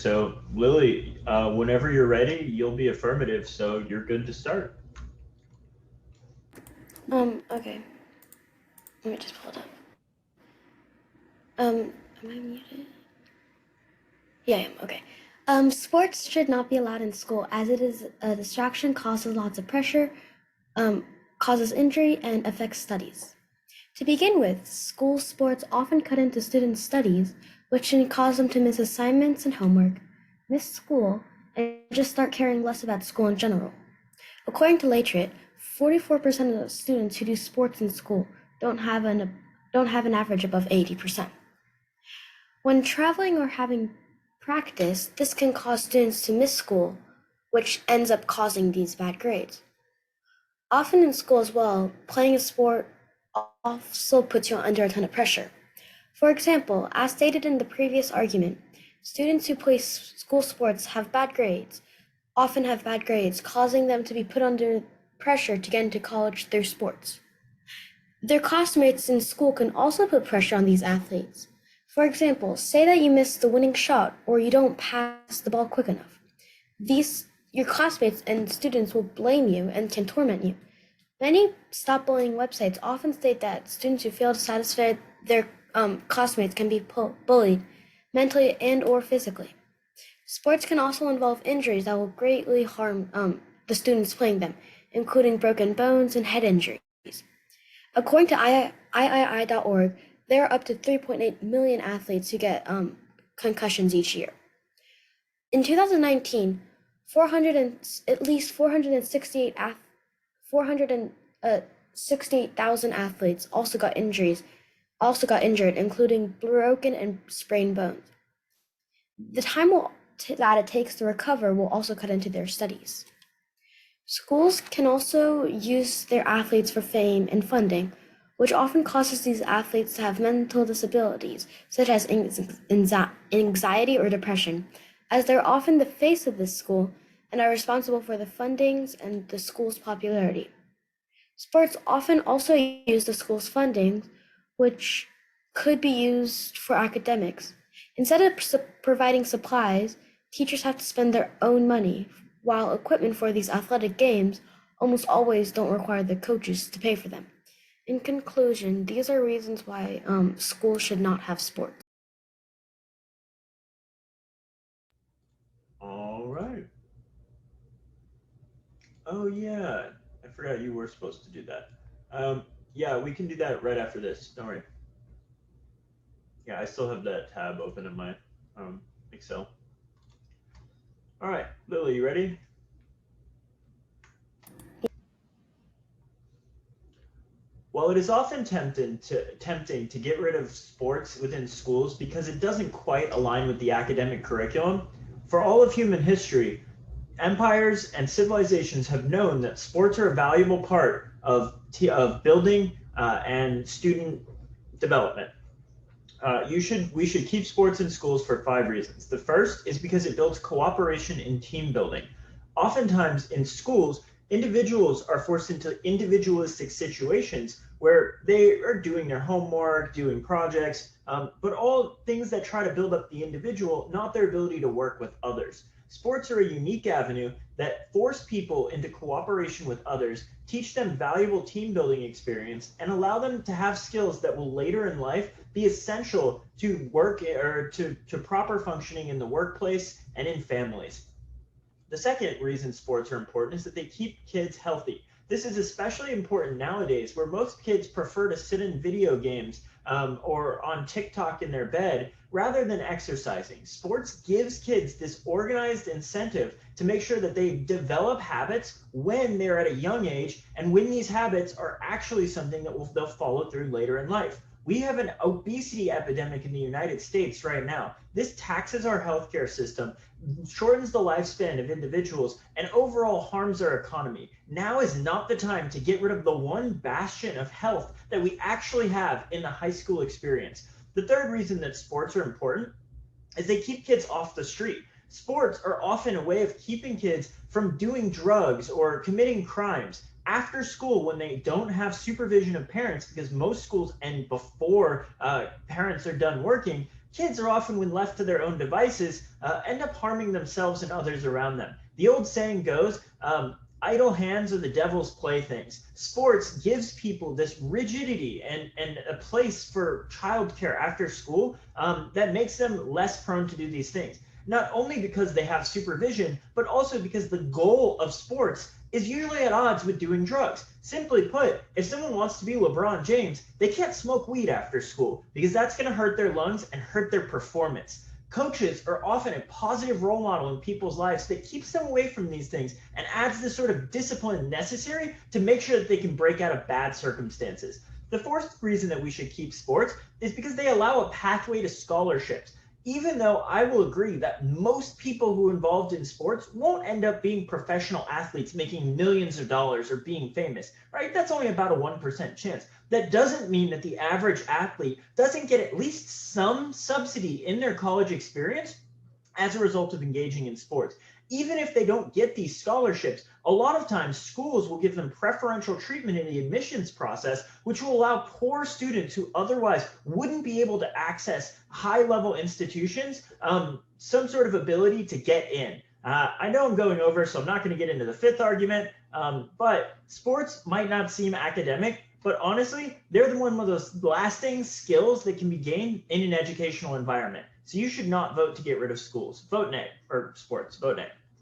So Lily, whenever you're ready, you'll be affirmative, so you're good to start. Okay. Let me just pull it up. Am I muted? Yeah, I am. Okay. Sports should not be allowed in school as it is a distraction, causes lots of pressure, um, causes injury, and affects studies. To begin with, school sports often cut into students' studies, which can cause them to miss assignments and homework, miss school, and just start caring less about school in general. According to Latrit, 44% of students who do sports in school don't have an average above 80%. When traveling or having practice, this can cause students to miss school, which ends up causing these bad grades. Often in school as well, playing a sport also puts you under a ton of pressure. For example, as stated in the previous argument, students who play school sports often have bad grades, causing them to be put under pressure to get into college through sports. Their classmates in school can also put pressure on these athletes. For example, say that you miss the winning shot or you don't pass the ball quick enough. Your classmates and students will blame you and can torment you. Many stop bullying websites often state that students who fail to satisfy their classmates can be bullied mentally and or physically. Sports can also involve injuries that will greatly harm the students playing them, including broken bones and head injuries. According to III.org, there are up to 3.8 million athletes who get concussions each year. In 2019, 468,000 athletes also got injured, including broken and sprained bones. The time that it takes to recover will also cut into their studies. Schools can also use their athletes for fame and funding, which often causes these athletes to have mental disabilities, such as anxiety or depression, as they're often the face of this school and are responsible for the fundings and the school's popularity. Sports often also use the school's funding, which could be used for academics. Instead of providing supplies, teachers have to spend their own money, while equipment for these athletic games almost always don't require the coaches to pay for them. In conclusion, these are reasons why schools should not have sports. All right. Oh yeah, I forgot you were supposed to do that. Um, yeah, we can do that right after this. Don't worry. Yeah, I still have that tab open in my Excel. All right, Lily, you ready? While it is often tempting to get rid of sports within schools because it doesn't quite align with the academic curriculum, for all of human history, empires and civilizations have known that sports are a valuable part of building and student development. We should keep sports in schools for 5 reasons. The first is because it builds cooperation and team building. Oftentimes in schools, individuals are forced into individualistic situations where they are doing their homework, doing projects, but all things that try to build up the individual, not their ability to work with others. Sports are a unique avenue that force people into cooperation with others, teach them valuable team building experience, and allow them to have skills that will later in life be essential to work or to proper functioning in the workplace and in families. The second reason sports are important is that they keep kids healthy. This is especially important nowadays where most kids prefer to sit in video games or on TikTok in their bed rather than exercising. Sports gives kids this organized incentive to make sure that they develop habits when they're at a young age and when these habits are actually something that they'll follow through later in life. We have an obesity epidemic in the United States right now. This taxes our healthcare system, shortens the lifespan of individuals, and overall harms our economy. Now is not the time to get rid of the one bastion of health that we actually have in the high school experience. The third reason that sports are important is they keep kids off the street. Sports are often a way of keeping kids from doing drugs or committing crimes after school when they don't have supervision of parents, because most schools end before parents are done working. kids are often, when left to their own devices, end up harming themselves and others around them. The old saying goes, idle hands are the devil's playthings. Sports gives people this rigidity and a place for childcare after school that makes them less prone to do these things. Not only because they have supervision, but also because the goal of sports is usually at odds with doing drugs. Simply put, if someone wants to be LeBron James, they can't smoke weed after school because that's going to hurt their lungs and hurt their performance. Coaches are often a positive role model in people's lives that keeps them away from these things and adds the sort of discipline necessary to make sure that they can break out of bad circumstances. The fourth reason that we should keep sports is because they allow a pathway to scholarships. Even though I will agree that most people who are involved in sports won't end up being professional athletes making millions of dollars or being famous, right? That's only about a 1% chance. That doesn't mean that the average athlete doesn't get at least some subsidy in their college experience as a result of engaging in sports. Even if they don't get these scholarships, a lot of times schools will give them preferential treatment in the admissions process, which will allow poor students who otherwise wouldn't be able to access high-level institutions some sort of ability to get in. I know I'm going over, so I'm not going to get into the fifth argument, but sports might not seem academic, but honestly, they're one of those lasting skills that can be gained in an educational environment. So you should not vote to get rid of schools. Vote nay, or sports, vote nay.